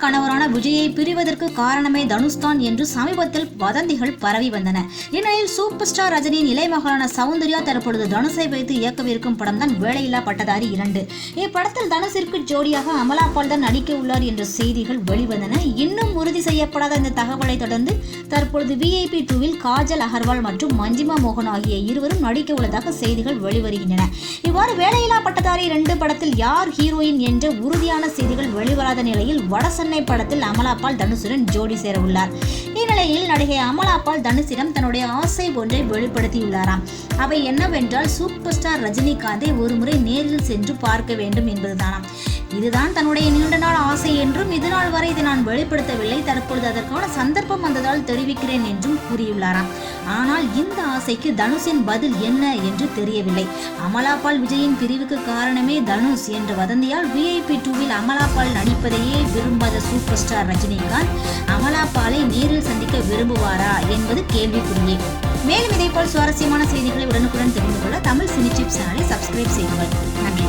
கணவரான விஜயை பிரிவதற்கு காரணமே தனுஷ் தான் என்று சமீபத்தில் வதந்திகள் பரவி வந்தன. இந்நிலையில் சூப்பர் ஸ்டார் ரஜினியின் இளைமகளான சௌந்தர்யா தற்பொழுது தனுஷை வைத்து இயக்கவிருக்கும் படம் தான் வேலையில்லா பட்டதாரி 2. இப்படத்தில் தனுஷிற்கு ஜோடியாக அமலா பால் தான் நடிக்க உள்ளார் என்ற செய்திகள் வெளிவந்தன. இன்னும் உறுதி செய்யப்படாத இந்த தகவலை தொடர்ந்து தற்பொழுது VIP 2வில் காஜல் அகர்வால் மற்றும் மஞ்சிமா மோகன் ஆகிய இருவரும் நடிக்க உள்ளதாக செய்திகள் வெளிவருகின்றன. இவ்வாறு வேலையில்லா பட்டதாரி 2 படத்தில் யார் ஹீரோயின் என்ற உறுதியான செய்திகள் வெளிவராத நிலையில் வடசென்னை படத்தில் அமலா பால் தனுஷுடன் ஜோடி சேர உள்ளார். இந்நிலையில் நடிகை அமலா பால் தனுஷிடம் தன்னுடைய ஆசை ஒன்றை வெளிப்படுத்தியுள்ளாராம். அவை என்னவென்றால் சூப்பர் ஸ்டார் ரஜினிகாந்தை ஒருமுறை நேரில் சென்று பார்க்க வேண்டும் என்பதுதானாம். இதுதான் தன்னுடைய நீண்ட நாள் ஆசை என்றும் இதுநாள் வரை இதை நான் வெளிப்படுத்தவில்லை, தற்பொழுது அதற்கான சந்தர்ப்பம் வந்ததால் தெரிவிக்கிறேன் என்றும் கூறியுள்ளாராம். ஆனால் இந்த ஆசைக்கு தனுஷின் பதில் என்ன என்று தெரியவில்லை. அமலா பால் விஜயின் பிரிவுக்கு காரணமே தனுஷ் என்ற வதந்தியால் VIP 2வில் அமலா பால் நடிப்பதையே விரும்பாத சூப்பர் ஸ்டார் ரஜினிகாந்த் அமலா பாலை நேரில் சந்திக்க விரும்புவாரா என்பது கேள்விக்குறியே. மேலும் இதேபோல் சுவாரஸ்யமான செய்திகளை உடனுக்குடன் தெரிந்து கொள்ள தமிழ் சினி டிப்ஸ் சேனலை சப்ஸ்கிரைப் செய்யுங்கள். நன்றி.